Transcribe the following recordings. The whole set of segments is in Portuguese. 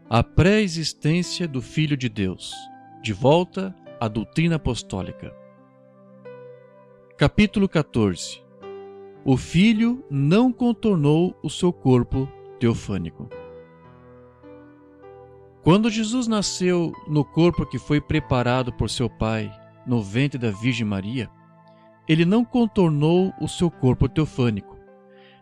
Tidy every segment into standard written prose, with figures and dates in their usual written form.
A pré-existência do Filho de Deus. De volta à doutrina apostólica. Capítulo 14. O Filho não contornou o seu corpo teofânico. Quando Jesus nasceu no corpo que foi preparado por seu Pai, no ventre da Virgem Maria, ele não contornou o seu corpo teofânico.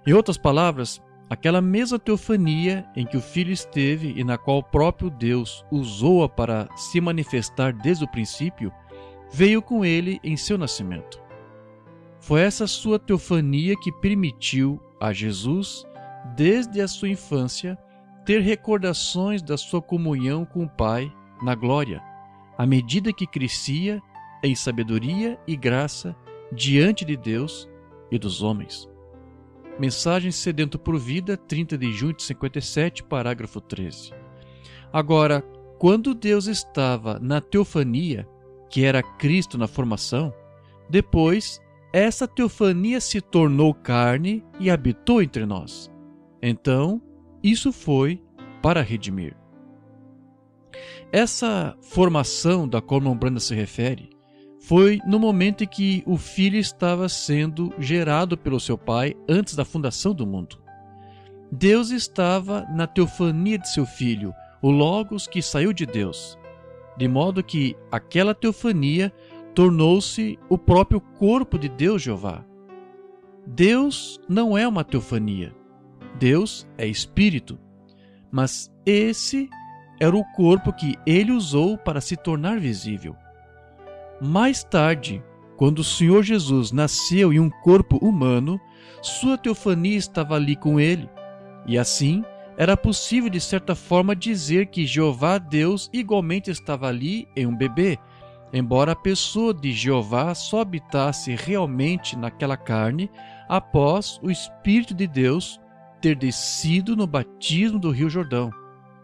Em outras palavras, aquela mesma teofania em que o Filho esteve e na qual o próprio Deus usou-a para se manifestar desde o princípio, veio com ele em seu nascimento. Foi essa sua teofania que permitiu a Jesus, desde a sua infância, ter recordações da sua comunhão com o Pai na glória, à medida que crescia em sabedoria e graça diante de Deus e dos homens. Mensagem Sedento por Vida, 30 de junho de 57, parágrafo 13. Agora, quando Deus estava na teofania, que era Cristo na formação, depois essa teofania se tornou carne e habitou entre nós. Então, isso foi para redimir. Essa formação da qual Branda se refere foi no momento em que o Filho estava sendo gerado pelo seu Pai antes da fundação do mundo. Deus estava na teofania de seu Filho, o Logos que saiu de Deus, de modo que aquela teofania tornou-se o próprio corpo de Deus Jeová. Deus não é uma teofania. Deus é Espírito, mas esse era o corpo que ele usou para se tornar visível. Mais tarde, quando o Senhor Jesus nasceu em um corpo humano, sua teofania estava ali com ele, e assim era possível de certa forma dizer que Jeová Deus igualmente estava ali em um bebê, embora a pessoa de Jeová só habitasse realmente naquela carne após o Espírito de Deus ter descido no batismo do Rio Jordão,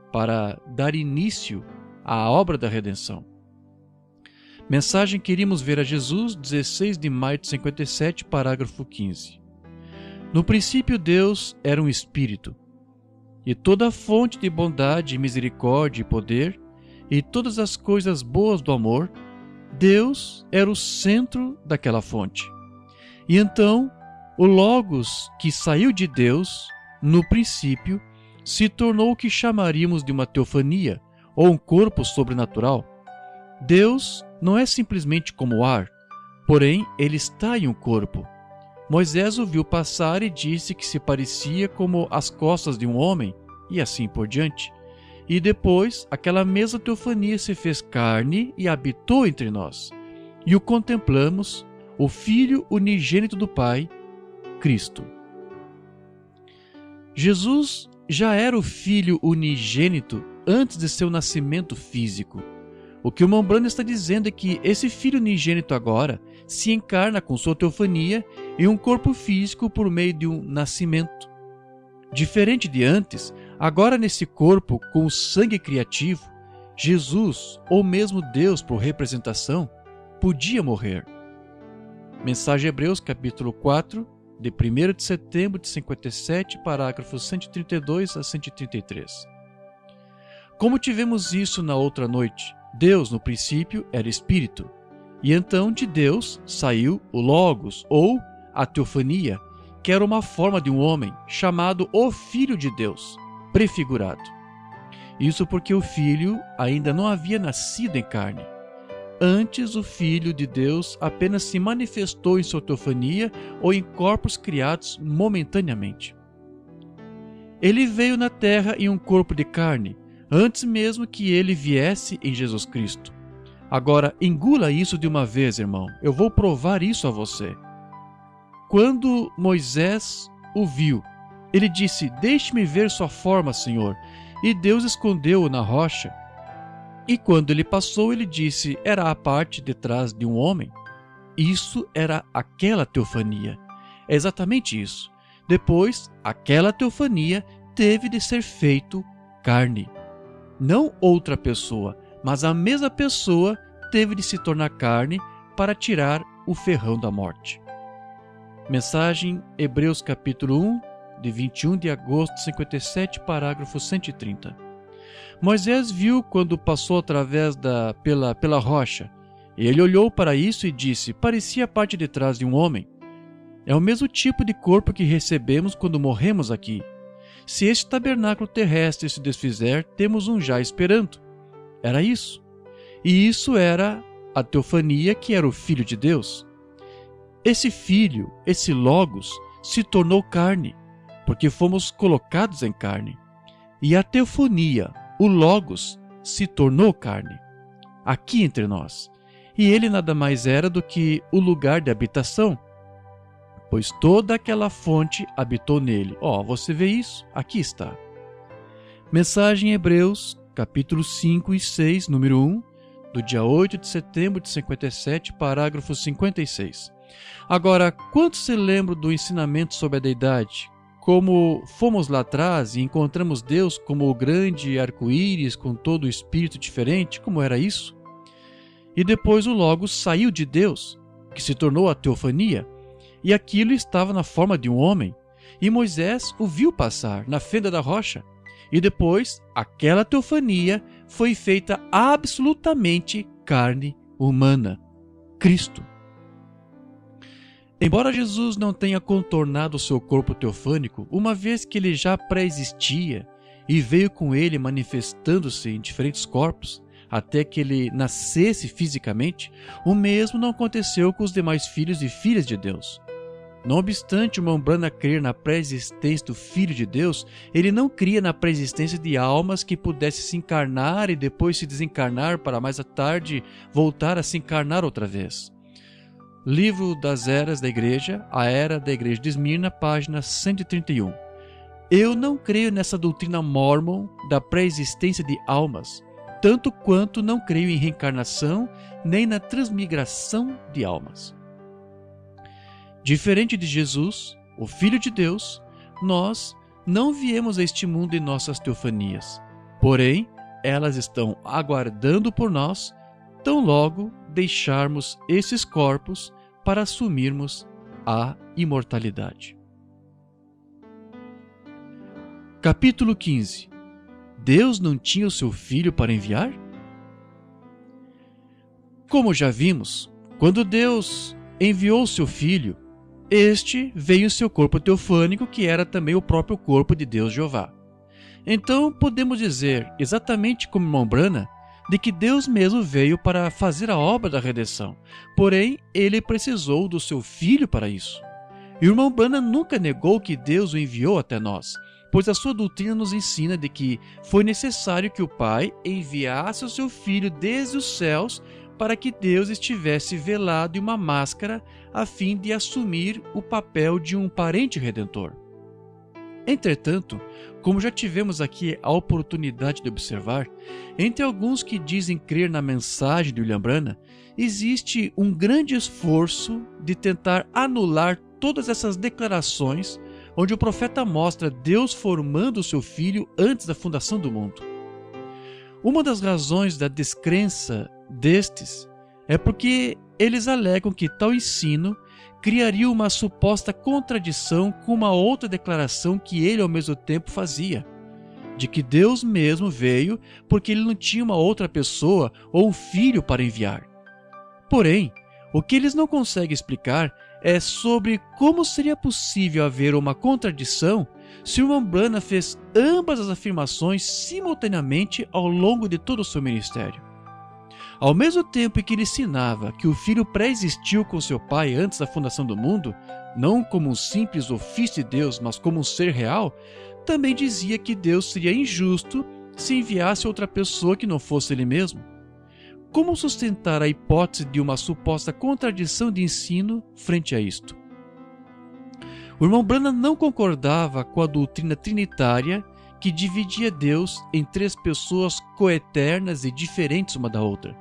para dar início à obra da redenção. Mensagem Queríamos Ver a Jesus, 16 de maio de 57, parágrafo 15. No princípio Deus era um Espírito, e toda a fonte de bondade, misericórdia e poder, e todas as coisas boas do amor, Deus era o centro daquela fonte. E então, o Logos que saiu de Deus, no princípio, se tornou o que chamaríamos de uma teofania, ou um corpo sobrenatural. Deus não é simplesmente como o ar, porém ele está em um corpo. Moisés o viu passar e disse que se parecia como as costas de um homem, e assim por diante. E depois, aquela mesma teofania se fez carne e habitou entre nós. E o contemplamos, o Filho unigênito do Pai, Cristo. Jesus já era o Filho unigênito antes de seu nascimento físico. O que o Branda está dizendo é que esse Filho unigênito agora se encarna com sua teofania em um corpo físico por meio de um nascimento. Diferente de antes, agora nesse corpo com o sangue criativo, Jesus, ou mesmo Deus por representação, podia morrer. Mensagem Hebreus, capítulo 4, de 1º de setembro de 57, parágrafos 132 a 133. Como tivemos isso na outra noite, Deus, no princípio, era Espírito, e então de Deus saiu o Logos, ou a teofania, que era uma forma de um homem, chamado o Filho de Deus, prefigurado. Isso porque o Filho ainda não havia nascido em carne. Antes, o Filho de Deus apenas se manifestou em sua teofania ou em corpos criados momentaneamente. Ele veio na terra em um corpo de carne, antes mesmo que ele viesse em Jesus Cristo. Agora, engula isso de uma vez, irmão. Eu vou provar isso a você. Quando Moisés o viu, ele disse: "Deixe-me ver sua forma, Senhor." E Deus escondeu-o na rocha. E quando ele passou, ele disse: "Era a parte detrás de um homem." Isso era aquela teofania. É exatamente isso. Depois, aquela teofania teve de ser feito carne. Não outra pessoa, mas a mesma pessoa teve de se tornar carne para tirar o ferrão da morte. Mensagem Hebreus capítulo 1, de 21 de agosto de 57, parágrafo 130. Moisés viu quando passou através pela rocha. Ele olhou para isso e disse: parecia a parte de trás de um homem. É o mesmo tipo de corpo que recebemos quando morremos aqui. Se este tabernáculo terrestre se desfizer, temos um já esperando. Era isso. E isso era a teofania, que era o Filho de Deus. Esse Filho, esse Logos, se tornou carne, porque fomos colocados em carne. E a teofania, o Logos, se tornou carne, aqui entre nós. E ele nada mais era do que o lugar de habitação, pois toda aquela fonte habitou nele. Você vê isso? Aqui está. Mensagem em Hebreus, capítulo 5 e 6, número 1, do dia 8 de setembro de 57, parágrafo 56. Agora, quantos se lembram do ensinamento sobre a deidade? Como fomos lá atrás e encontramos Deus como o grande arco-íris com todo o espírito diferente, como era isso? E depois o Logos saiu de Deus, que se tornou a teofania, e aquilo estava na forma de um homem, e Moisés o viu passar na fenda da rocha, e depois aquela teofania foi feita absolutamente carne humana, Cristo. Embora Jesus não tenha contornado o seu corpo teofânico, uma vez que ele já pré-existia e veio com ele manifestando-se em diferentes corpos, até que ele nascesse fisicamente, o mesmo não aconteceu com os demais filhos e filhas de Deus. Não obstante o Mombrana crer na pré-existência do Filho de Deus, ele não cria na pré-existência de almas que pudessem se encarnar e depois se desencarnar para mais à tarde voltar a se encarnar outra vez. Livro das Eras da Igreja, a Era da Igreja de Esmirna, página 131. Eu não creio nessa doutrina mórmon da pré-existência de almas, tanto quanto não creio em reencarnação nem na transmigração de almas. Diferente de Jesus, o Filho de Deus, nós não viemos a este mundo em nossas teofanias. Porém, elas estão aguardando por nós, tão logo deixarmos esses corpos para assumirmos a imortalidade. Capítulo 15. Deus não tinha o seu Filho para enviar? Como já vimos, quando Deus enviou o seu Filho, este veio em seu corpo teofânico, que era também o próprio corpo de Deus Jeová. Então podemos dizer, exatamente como Mombrana, de que Deus mesmo veio para fazer a obra da redenção, porém ele precisou do seu Filho para isso. E o Mombrana nunca negou que Deus o enviou até nós, pois a sua doutrina nos ensina de que foi necessário que o Pai enviasse o seu Filho desde os céus para que Deus estivesse velado em uma máscara a fim de assumir o papel de um parente redentor. Entretanto, como já tivemos aqui a oportunidade de observar, entre alguns que dizem crer na mensagem de William Branham, existe um grande esforço de tentar anular todas essas declarações onde o profeta mostra Deus formando o seu Filho antes da fundação do mundo. Uma das razões da descrença destes é porque eles alegam que tal ensino criaria uma suposta contradição com uma outra declaração que ele ao mesmo tempo fazia, de que Deus mesmo veio porque ele não tinha uma outra pessoa ou um filho para enviar. Porém, o que eles não conseguem explicar é sobre como seria possível haver uma contradição se o Mombrana fez ambas as afirmações simultaneamente ao longo de todo o seu ministério. Ao mesmo tempo em que ele ensinava que o Filho pré-existiu com seu Pai antes da fundação do mundo, não como um simples ofício de Deus, mas como um ser real, também dizia que Deus seria injusto se enviasse outra pessoa que não fosse ele mesmo. Como sustentar a hipótese de uma suposta contradição de ensino frente a isto? O irmão Branham não concordava com a doutrina trinitária que dividia Deus em três pessoas coeternas e diferentes uma da outra.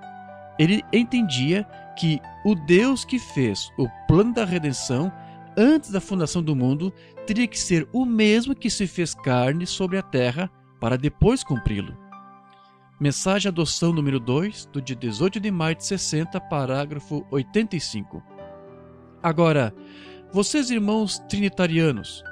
Ele entendia que o Deus que fez o plano da redenção antes da fundação do mundo teria que ser o mesmo que se fez carne sobre a terra para depois cumpri-lo. Mensagem Adoção número 2, do dia 18 de maio de 60, parágrafo 85. Agora, vocês irmãos trinitarianos,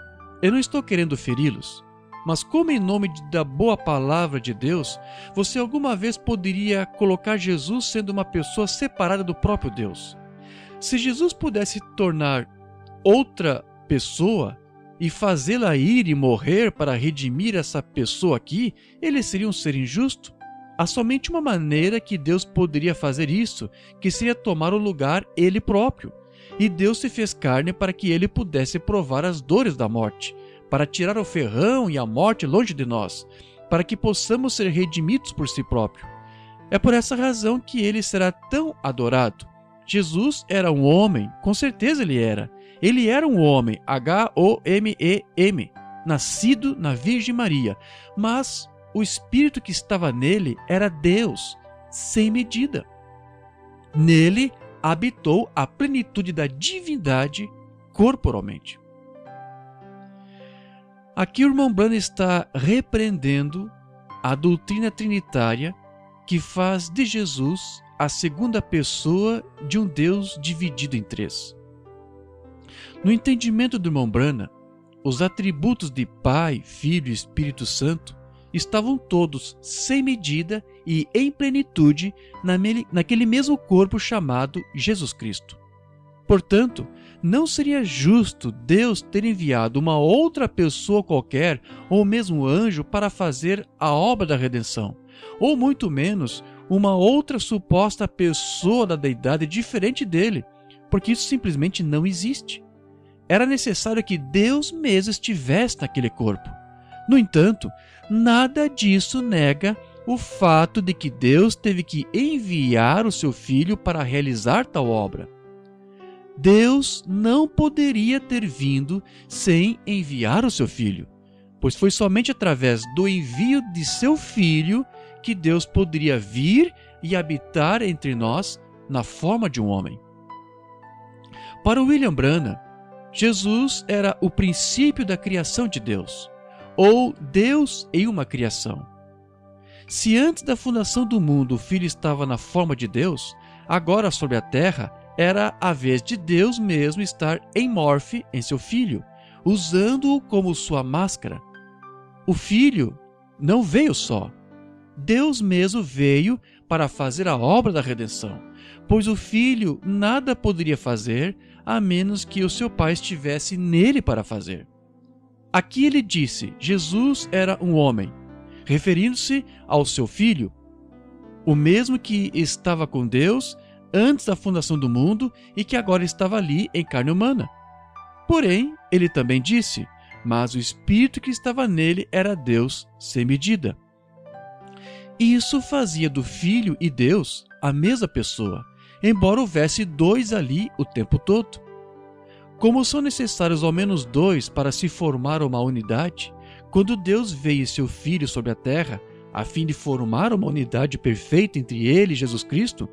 eu não estou querendo feri-los, Mas como em nome da boa palavra de Deus, você alguma vez poderia colocar Jesus sendo uma pessoa separada do próprio Deus? Se Jesus pudesse tornar outra pessoa e fazê-la ir e morrer para redimir essa pessoa aqui, ele seria um ser injusto? Há somente uma maneira que Deus poderia fazer isso, que seria tomar o lugar ele próprio. E Deus se fez carne para que ele pudesse provar as dores da morte, para tirar o ferrão e a morte longe de nós, para que possamos ser redimidos por si próprio. É por essa razão que ele será tão adorado. Jesus era um homem, com certeza ele era. Ele era um homem, H-O-M-E-M, nascido na Virgem Maria, mas o Espírito que estava nele era Deus, sem medida. Nele habitou a plenitude da divindade corporalmente. Aqui o irmão Branham está repreendendo a doutrina trinitária que faz de Jesus a segunda pessoa de um Deus dividido em três. No entendimento do irmão Branham, os atributos de Pai, Filho e Espírito Santo estavam todos sem medida e em plenitude naquele mesmo corpo chamado Jesus Cristo. Portanto, não seria justo Deus ter enviado uma outra pessoa qualquer, ou mesmo anjo, para fazer a obra da redenção, ou muito menos uma outra suposta pessoa da deidade diferente dele, porque isso simplesmente não existe. Era necessário que Deus mesmo estivesse naquele corpo. No entanto, nada disso nega o fato de que Deus teve que enviar o seu Filho para realizar tal obra. Deus não poderia ter vindo sem enviar o seu Filho, pois foi somente através do envio de seu Filho que Deus poderia vir e habitar entre nós na forma de um homem. Para William Branham, Jesus era o princípio da criação de Deus, ou Deus em uma criação. Se antes da fundação do mundo o Filho estava na forma de Deus, agora sobre a terra era a vez de Deus mesmo estar em morfe em seu Filho, usando-o como sua máscara. O Filho não veio só. Deus mesmo veio para fazer a obra da redenção, pois o Filho nada poderia fazer a menos que o seu Pai estivesse nele para fazer. Aqui ele disse: Jesus era um homem, referindo-se ao seu Filho, o mesmo que estava com Deus antes da fundação do mundo e que agora estava ali em carne humana. Porém, ele também disse: mas o Espírito que estava nele era Deus sem medida. Isso fazia do Filho e Deus a mesma pessoa, embora houvesse dois ali o tempo todo. Como são necessários ao menos dois para se formar uma unidade, quando Deus veio seu Filho sobre a terra, a fim de formar uma unidade perfeita entre ele e Jesus Cristo,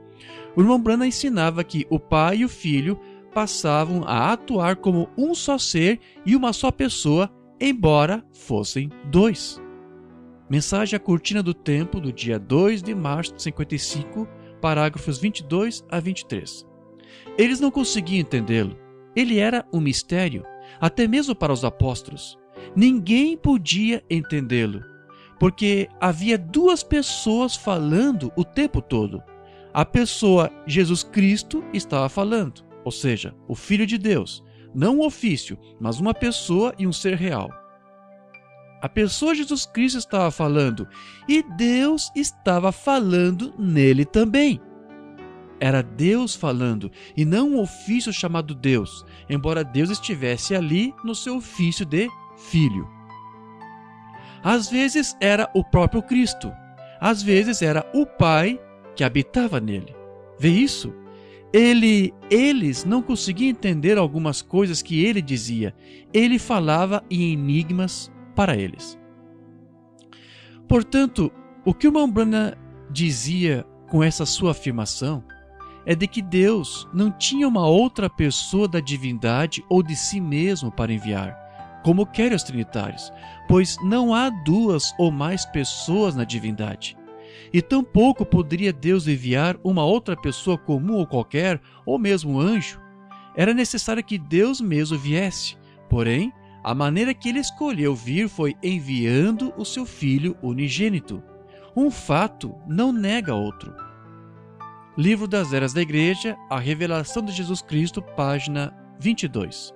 o irmão Branham ensinava que o Pai e o Filho passavam a atuar como um só ser e uma só pessoa, embora fossem dois. Mensagem à Cortina do Tempo, do dia 2 de março de 55, parágrafos 22 a 23. Eles não conseguiam entendê-lo. Ele era um mistério, até mesmo para os apóstolos. Ninguém podia entendê-lo, porque havia duas pessoas falando o tempo todo. A pessoa Jesus Cristo estava falando, ou seja, o Filho de Deus, não um ofício, mas uma pessoa e um ser real. A pessoa Jesus Cristo estava falando e Deus estava falando nele também. Era Deus falando e não um ofício chamado Deus, embora Deus estivesse ali no seu ofício de Filho. Às vezes era o próprio Cristo, às vezes era o Pai que habitava nele. Vê isso? Eles não conseguiam entender algumas coisas que ele dizia. Ele falava em enigmas para eles. Portanto, o que o irmão Branham dizia com essa sua afirmação é de que Deus não tinha uma outra pessoa da divindade ou de si mesmo para enviar, como querem os trinitários, pois não há duas ou mais pessoas na divindade. E tampouco poderia Deus enviar uma outra pessoa comum ou qualquer, ou mesmo um anjo. Era necessário que Deus mesmo viesse, porém, A maneira que ele escolheu vir foi enviando o seu Filho unigênito. Um fato não nega outro. Livro das Eras da Igreja, A Revelação de Jesus Cristo, página 22.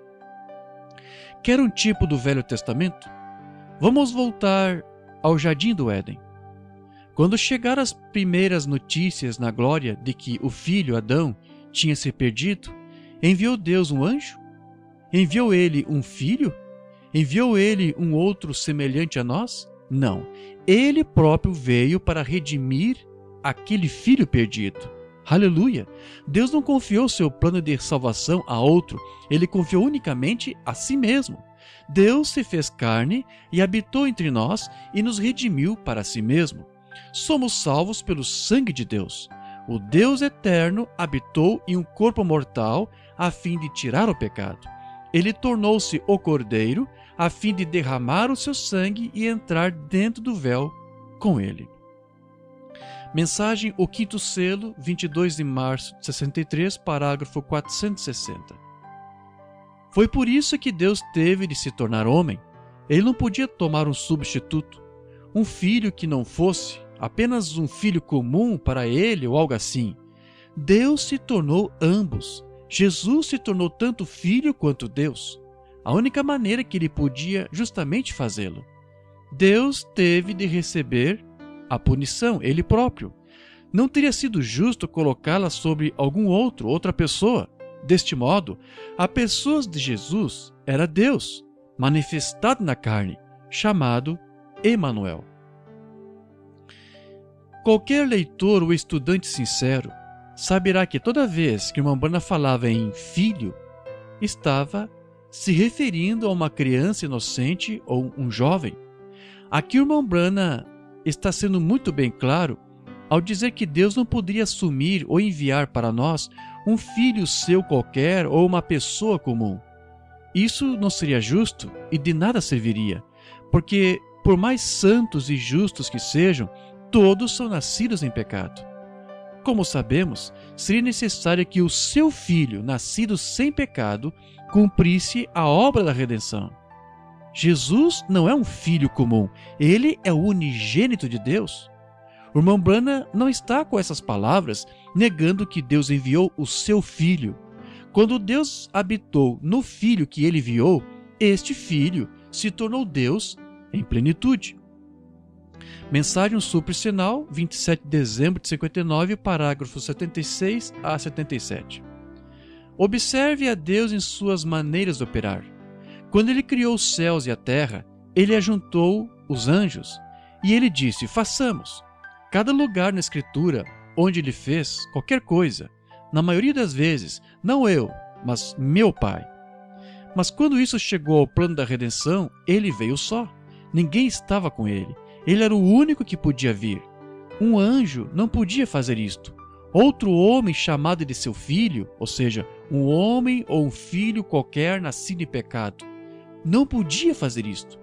Quer um tipo do Velho Testamento? Vamos voltar ao Jardim do Éden. Quando chegaram as primeiras notícias na glória de que o filho Adão tinha se perdido, enviou Deus um anjo? Enviou ele um filho? Enviou ele um outro semelhante a nós? Não. Ele próprio veio para redimir aquele filho perdido. Aleluia! Deus não confiou seu plano de salvação a outro, ele confiou unicamente a si mesmo. Deus se fez carne e habitou entre nós e nos redimiu para si mesmo. Somos salvos pelo sangue de Deus. O Deus eterno habitou em um corpo mortal a fim de tirar o pecado. Ele tornou-se o Cordeiro a fim de derramar o seu sangue e entrar dentro do véu com ele. Mensagem O Quinto Selo, 22 de março de 63, parágrafo 460. Foi por isso que Deus teve de se tornar homem. Ele não podia tomar um substituto, um filho que não fosse apenas um filho comum para ele ou algo assim. Deus se tornou ambos. Jesus se tornou tanto filho quanto Deus. A única maneira que ele podia justamente fazê-lo. Deus teve de receber a punição, ele próprio. Não teria sido justo colocá-la sobre outra pessoa. Deste modo, a pessoa de Jesus era Deus, manifestado na carne, chamado Emanuel. Qualquer leitor ou estudante sincero saberá que toda vez que o irmão Branham falava em filho, estava se referindo a uma criança inocente ou um jovem. Aqui o irmão Branham está sendo muito bem claro ao dizer que Deus não poderia assumir ou enviar para nós um filho seu qualquer ou uma pessoa comum. Isso não seria justo e de nada serviria, porque por mais santos e justos que sejam, todos são nascidos em pecado. Como sabemos, seria necessário que o seu filho, nascido sem pecado, cumprisse a obra da redenção. Jesus não é um filho comum, ele é o unigênito de Deus. O irmão Branham não está com essas palavras negando que Deus enviou o seu filho. Quando Deus habitou no filho que ele enviou, este filho se tornou Deus em plenitude. Mensagem Super Sinal, 27 de dezembro de 59, parágrafos 76 a 77. Observe a Deus em suas maneiras de operar. Quando ele criou os céus e a terra, ele ajuntou os anjos e ele disse: façamos. Cada lugar na Escritura onde ele fez qualquer coisa, na maioria das vezes, não eu, mas meu Pai. Mas quando isso chegou ao plano da redenção, ele veio só. Ninguém estava com ele. Ele era o único que podia vir. Um anjo não podia fazer isto. Outro homem chamado de seu filho, ou seja, um homem ou um filho qualquer nascido em pecado, não podia fazer isto.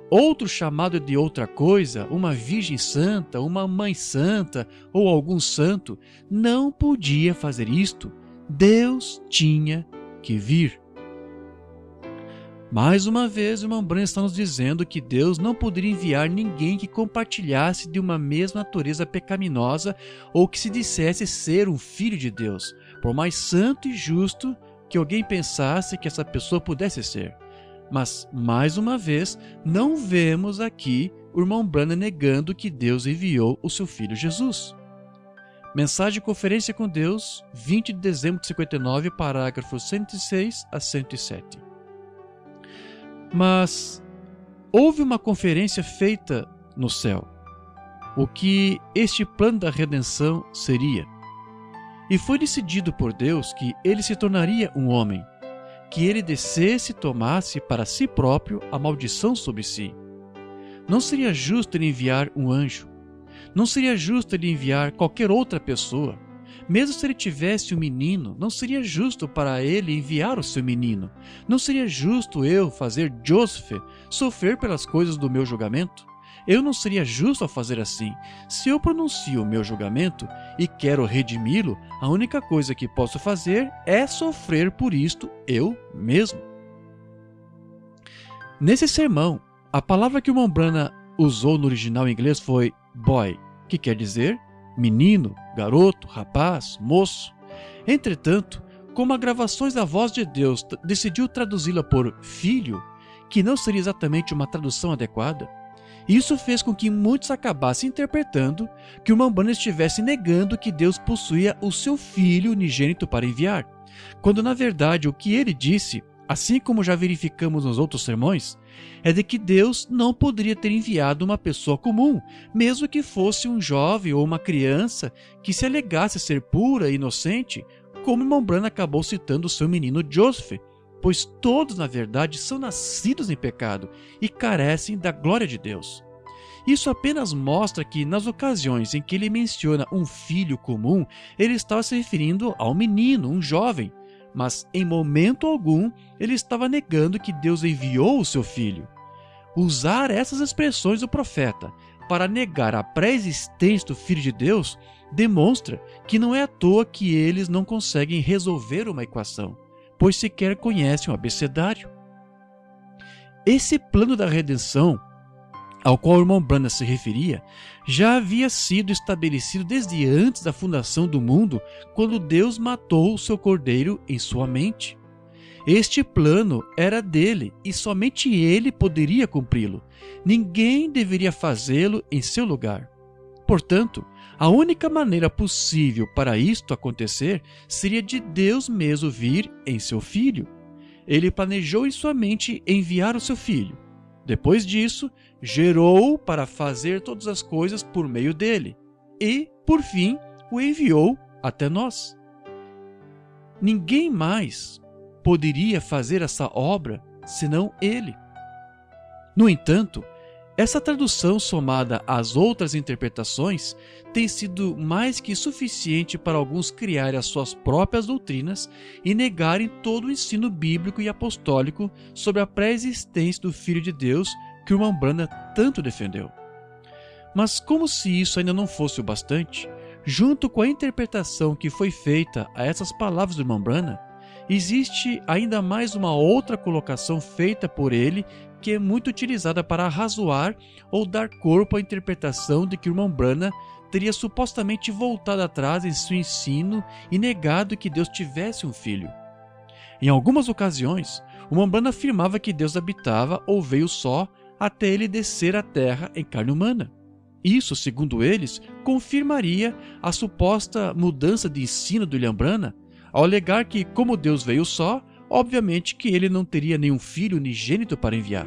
Outro chamado de outra coisa, uma virgem santa, uma mãe santa ou algum santo, não podia fazer isto. Deus tinha que vir. Mais uma vez, o irmão Branham está nos dizendo que Deus não poderia enviar ninguém que compartilhasse de uma mesma natureza pecaminosa ou que se dissesse ser um filho de Deus, por mais santo e justo que alguém pensasse que essa pessoa pudesse ser. Mas, mais uma vez, não vemos aqui o irmão Branham negando que Deus enviou o seu Filho Jesus. Mensagem de Conferência com Deus, 20 de dezembro de 59, parágrafos 106 a 107. Mas houve uma conferência feita no céu, o que este plano da redenção seria. E foi decidido por Deus que ele se tornaria um homem, que ele descesse e tomasse para si próprio a maldição sobre si. Não seria justo ele enviar um anjo. Não seria justo ele enviar qualquer outra pessoa. Mesmo se ele tivesse um menino, não seria justo para ele enviar o seu menino. Não seria justo eu fazer Joseph sofrer pelas coisas do meu julgamento. Eu não seria justo ao fazer assim. Se eu pronuncio o meu julgamento e quero redimi-lo, a única coisa que posso fazer é sofrer por isto eu mesmo. Nesse sermão, a palavra que o Mombrana usou no original em inglês foi boy, que quer dizer menino, garoto, rapaz, moço. Entretanto, como a Gravações da Voz de Deus decidiu traduzi-la por filho, que não seria exatamente uma tradução adequada, isso fez com que muitos acabassem interpretando que o Mombrana estivesse negando que Deus possuía o seu filho unigênito para enviar, quando na verdade o que ele disse, assim como já verificamos nos outros sermões, é de que Deus não poderia ter enviado uma pessoa comum, mesmo que fosse um jovem ou uma criança que se alegasse ser pura e inocente, como Mombrana acabou citando o seu menino Joseph, pois todos, na verdade, são nascidos em pecado e carecem da glória de Deus. Isso apenas mostra que, nas ocasiões em que ele menciona um filho comum, ele estava se referindo ao menino, um jovem, mas em momento algum ele estava negando que Deus enviou o seu filho. Usar essas expressões do profeta para negar a pré-existência do Filho de Deus demonstra que não é à toa que eles não conseguem resolver uma equação, pois sequer conhecem o abecedário. Esse plano da redenção, ao qual o irmão Branham se referia, já havia sido estabelecido desde antes da fundação do mundo, quando Deus matou o seu cordeiro em sua mente. Este plano era dele e somente ele poderia cumpri-lo. Ninguém deveria fazê-lo em seu lugar. Portanto, a única maneira possível para isto acontecer seria de Deus mesmo vir em seu Filho. Ele planejou em sua mente enviar o seu Filho. Depois disso, gerou para fazer todas as coisas por meio dele. E, por fim, o enviou até nós. Ninguém mais poderia fazer essa obra senão ele. No entanto, essa tradução somada às outras interpretações tem sido mais que suficiente para alguns criarem as suas próprias doutrinas e negarem todo o ensino bíblico e apostólico sobre a pré-existência do Filho de Deus que o irmão Branham tanto defendeu. Mas como se isso ainda não fosse o bastante, junto com a interpretação que foi feita a essas palavras do irmão Branham, existe ainda mais uma outra colocação feita por ele que é muito utilizada para arrazoar ou dar corpo à interpretação de que o irmão Branham teria supostamente voltado atrás em seu ensino e negado que Deus tivesse um filho. Em algumas ocasiões, o irmão Branham afirmava que Deus habitava ou veio só até ele descer à terra em carne humana. Isso, segundo eles, confirmaria a suposta mudança de ensino do William Branham, ao alegar que, como Deus veio só, obviamente que ele não teria nenhum filho unigênito para enviar.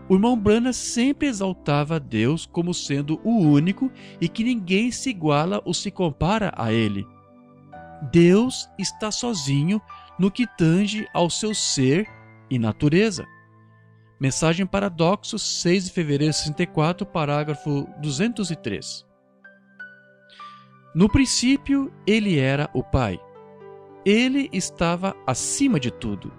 O irmão Branham sempre exaltava a Deus como sendo o único e que ninguém se iguala ou se compara a ele. Deus está sozinho no que tange ao seu ser e natureza. Mensagem Paradoxo, 6 de fevereiro de 64, parágrafo 203. No princípio, ele era o Pai. Ele estava acima de tudo.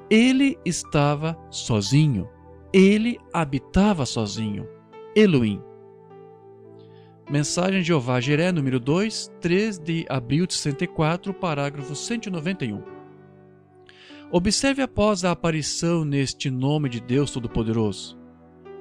Ele estava sozinho. Ele habitava sozinho. Elohim. Mensagem de Jeová Jiré, número 2, 3 de abril de 64, parágrafo 191. Observe após a aparição neste nome de Deus Todo-Poderoso.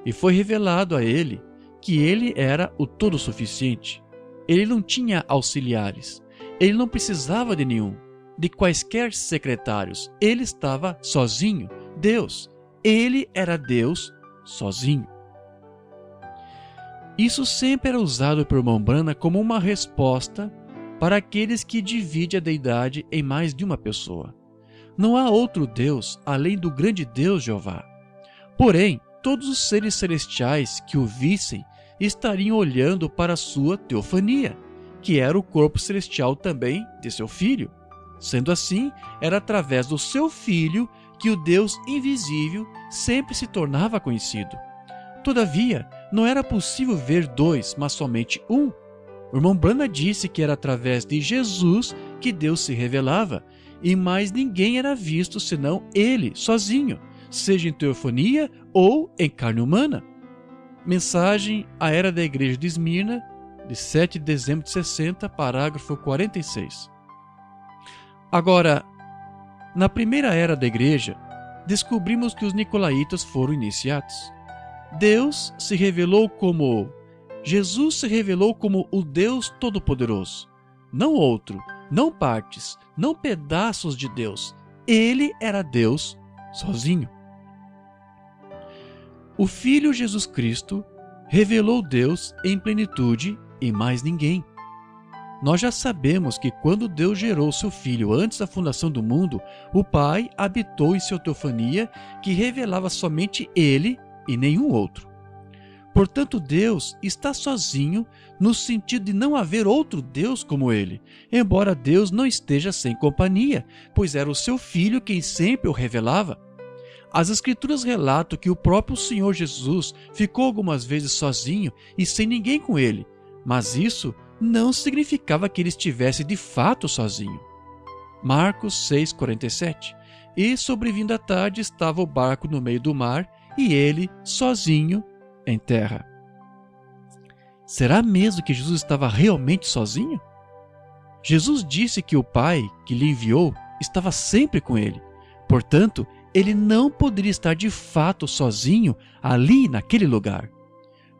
E foi revelado a ele que ele era o Todo-Suficiente. Ele não tinha auxiliares. Ele não precisava de nenhum, de quaisquer secretários. Ele estava sozinho. Deus. Ele era Deus sozinho. Isso sempre era usado por irmão Branham como uma resposta para aqueles que dividem a deidade em mais de uma pessoa. Não há outro Deus além do grande Deus Jeová. Porém, todos os seres celestiais que o vissem estariam olhando para a sua teofania, que era o corpo celestial também de seu Filho. Sendo assim, era através do seu Filho que o Deus invisível sempre se tornava conhecido. Todavia, não era possível ver dois, mas somente um. O irmão Branham disse que era através de Jesus que Deus se revelava, e mais ninguém era visto senão ele, sozinho, seja em teofania ou em carne humana. Mensagem à Era da Igreja de Esmirna, de 7 de dezembro de 60, parágrafo 46. Agora, na primeira era da igreja, descobrimos que os nicolaítas foram iniciados. Jesus se revelou como o Deus Todo-Poderoso. Não outro, não partes, não pedaços de Deus. Ele era Deus sozinho. O Filho Jesus Cristo revelou Deus em plenitude e mais ninguém. Nós já sabemos que quando Deus gerou seu Filho antes da fundação do mundo, o Pai habitou em sua teofania que revelava somente Ele e nenhum outro. Portanto, Deus está sozinho no sentido de não haver outro Deus como Ele, embora Deus não esteja sem companhia, pois era o seu Filho quem sempre o revelava. As Escrituras relatam que o próprio Senhor Jesus ficou algumas vezes sozinho e sem ninguém com Ele, mas isso não significava que Ele estivesse de fato sozinho. Marcos 6,47. E sobrevindo a tarde estava o barco no meio do mar e Ele sozinho em terra. Será mesmo que Jesus estava realmente sozinho? Jesus disse que o Pai que lhe enviou estava sempre com ele. Portanto, ele não poderia estar de fato sozinho ali naquele lugar.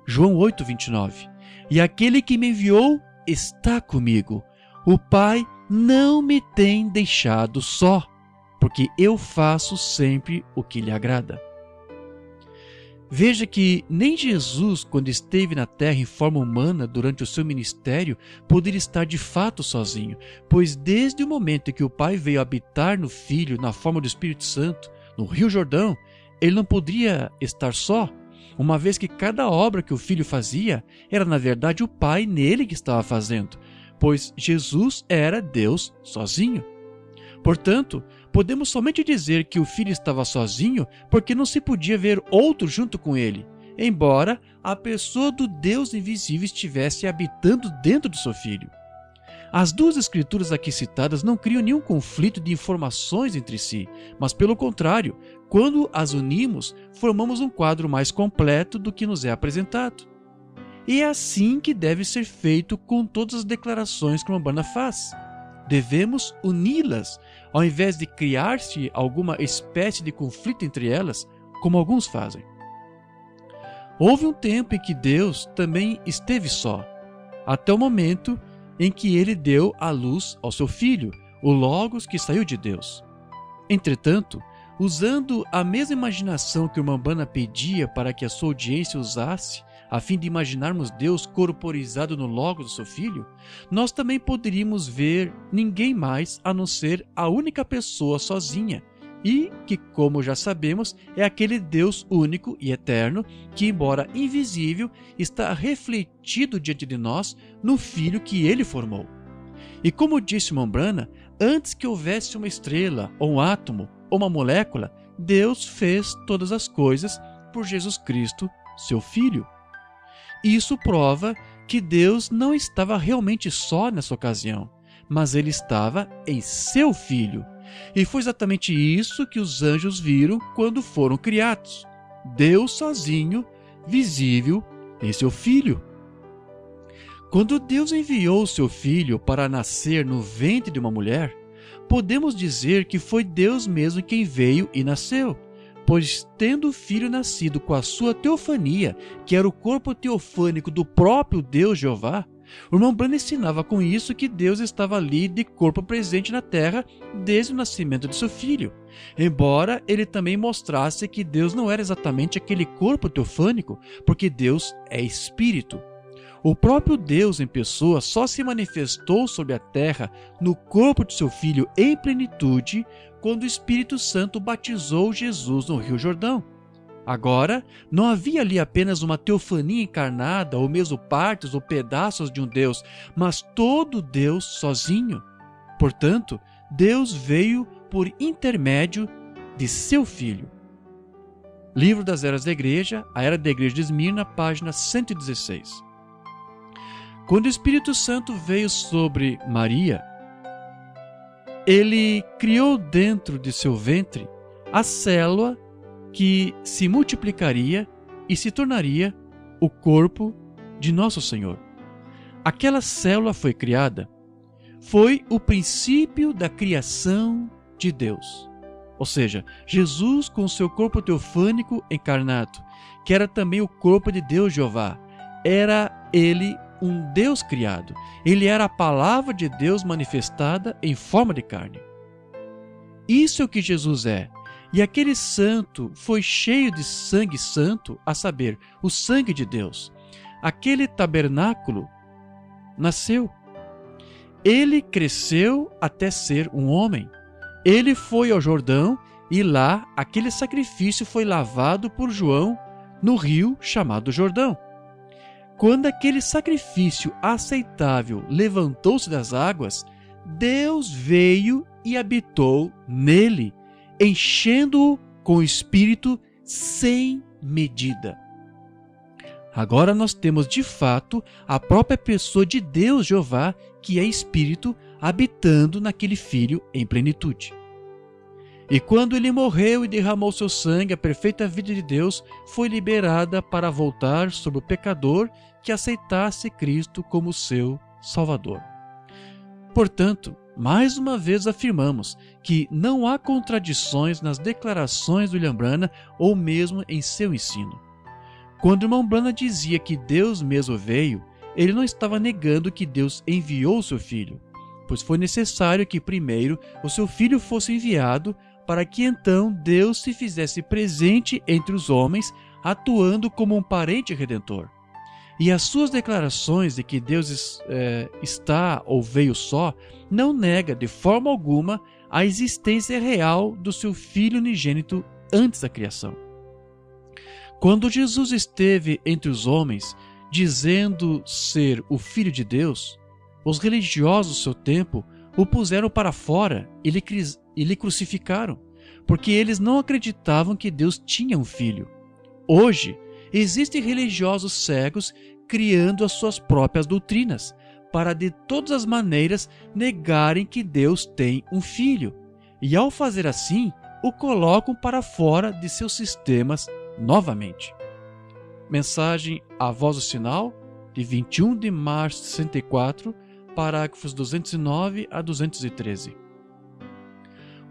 João 8,29. E aquele que me enviou está comigo. O Pai não me tem deixado só, porque eu faço sempre o que lhe agrada. Veja que nem Jesus, quando esteve na terra em forma humana durante o seu ministério, poderia estar de fato sozinho, pois desde o momento em que o Pai veio habitar no Filho na forma do Espírito Santo, no Rio Jordão, ele não poderia estar só, uma vez que cada obra que o Filho fazia era na verdade o Pai nele que estava fazendo, pois Jesus era Deus sozinho. Portanto, podemos somente dizer que o Filho estava sozinho porque não se podia ver outro junto com ele, embora a pessoa do Deus invisível estivesse habitando dentro do seu Filho. As duas escrituras aqui citadas não criam nenhum conflito de informações entre si, mas pelo contrário, quando as unimos, formamos um quadro mais completo do que nos é apresentado. E é assim que deve ser feito com todas as declarações que Umbanda faz. Devemos uni-las, ao invés de criar-se alguma espécie de conflito entre elas, como alguns fazem. Houve um tempo em que Deus também esteve só, até o momento em que ele deu a luz ao seu Filho, o Logos que saiu de Deus. Entretanto, usando a mesma imaginação que o Umbanda pedia para que a sua audiência usasse, a fim de imaginarmos Deus corporizado no Logos do seu Filho, nós também poderíamos ver ninguém mais a não ser a única pessoa sozinha, e que, como já sabemos, é aquele Deus único e eterno que, embora invisível, está refletido diante de nós no Filho que ele formou. E como disse Umbanda, antes que houvesse uma estrela, ou um átomo, ou uma molécula, Deus fez todas as coisas por Jesus Cristo, seu Filho. Isso prova que Deus não estava realmente só nessa ocasião, mas ele estava em seu Filho. E foi exatamente isso que os anjos viram quando foram criados. Deus sozinho, visível em seu Filho. Quando Deus enviou seu Filho para nascer no ventre de uma mulher, podemos dizer que foi Deus mesmo quem veio e nasceu, pois tendo o Filho nascido com a sua teofania, que era o corpo teofânico do próprio Deus Jeová, o irmão Branham ensinava com isso que Deus estava ali de corpo presente na terra desde o nascimento de seu Filho, embora ele também mostrasse que Deus não era exatamente aquele corpo teofânico, porque Deus é Espírito. O próprio Deus em pessoa só se manifestou sobre a terra no corpo de seu Filho em plenitude quando o Espírito Santo batizou Jesus no Rio Jordão. Agora, não havia ali apenas uma teofania encarnada, ou mesmo partes ou pedaços de um Deus, mas todo Deus sozinho. Portanto, Deus veio por intermédio de seu Filho. Livro das Eras da Igreja, a Era da Igreja de Esmirna, página 116. Quando o Espírito Santo veio sobre Maria, ele criou dentro de seu ventre a célula que se multiplicaria e se tornaria o corpo de Nosso Senhor. Aquela célula foi criada, foi o princípio da criação de Deus. ou seja, Jesus com seu corpo teofânico encarnado, que era também o corpo de Deus Jeová. Era ele um Deus criado. Ele era a palavra de Deus manifestada em forma de carne. Isso é o que Jesus é. E aquele santo foi cheio de sangue santo, a saber, o sangue de Deus. Aquele tabernáculo nasceu. Ele cresceu até ser um homem. Ele foi ao Jordão e lá aquele sacrifício foi lavado por João no rio chamado Jordão. Quando aquele sacrifício aceitável levantou-se das águas, Deus veio e habitou nele, enchendo-o com o Espírito sem medida. Agora nós temos de fato a própria pessoa de Deus Jeová, que é Espírito, habitando naquele Filho em plenitude. E quando ele morreu e derramou seu sangue, a perfeita vida de Deus foi liberada para voltar sobre o pecador que aceitasse Cristo como seu Salvador. Portanto, mais uma vez afirmamos que não há contradições nas declarações do William Branham ou mesmo em seu ensino. Quando o irmão Branham dizia que Deus mesmo veio, ele não estava negando que Deus enviou o seu Filho, pois foi necessário que primeiro o seu Filho fosse enviado para que então Deus se fizesse presente entre os homens, atuando como um parente redentor. E as suas declarações de que Deus está ou veio só, não nega de forma alguma a existência real do seu Filho unigênito antes da criação. Quando Jesus esteve entre os homens, dizendo ser o Filho de Deus, os religiosos do seu tempo o puseram para fora e lhe crucificaram, porque eles não acreditavam que Deus tinha um filho. Hoje, existem religiosos cegos criando as suas próprias doutrinas, para de todas as maneiras negarem que Deus tem um filho, e ao fazer assim, o colocam para fora de seus sistemas novamente. Mensagem A Voz do Sinal, de 21 de março de 64, parágrafos 209 a 213.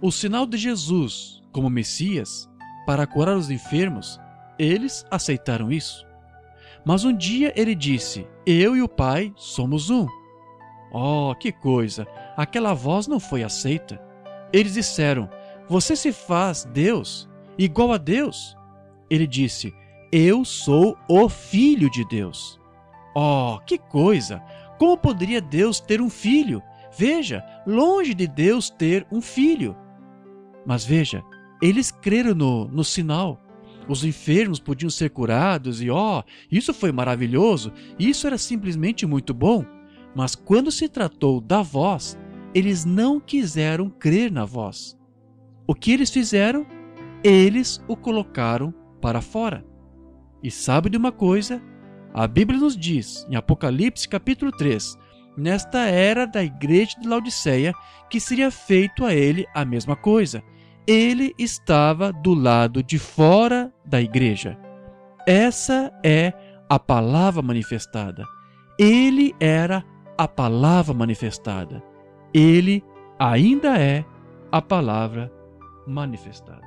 O sinal de Jesus como Messias para curar os enfermos, eles aceitaram isso. Mas um dia ele disse: eu e o Pai somos um. Oh, que coisa! Aquela voz não foi aceita. Eles disseram: você se faz Deus, igual a Deus? Ele disse: eu sou o Filho de Deus. Oh, que coisa! Como poderia Deus ter um filho? Veja, longe de Deus ter um filho. Mas veja, eles creram no sinal. Os enfermos podiam ser curados e, isso foi maravilhoso, isso era simplesmente muito bom. Mas quando se tratou da voz, eles não quiseram crer na voz. O que eles fizeram? Eles o colocaram para fora. E sabe de uma coisa? A Bíblia nos diz, em Apocalipse capítulo 3, nesta era da igreja de Laodiceia, que seria feito a ele a mesma coisa. Ele estava do lado de fora da igreja. Essa é a palavra manifestada. Ele era a palavra manifestada. Ele ainda é a palavra manifestada.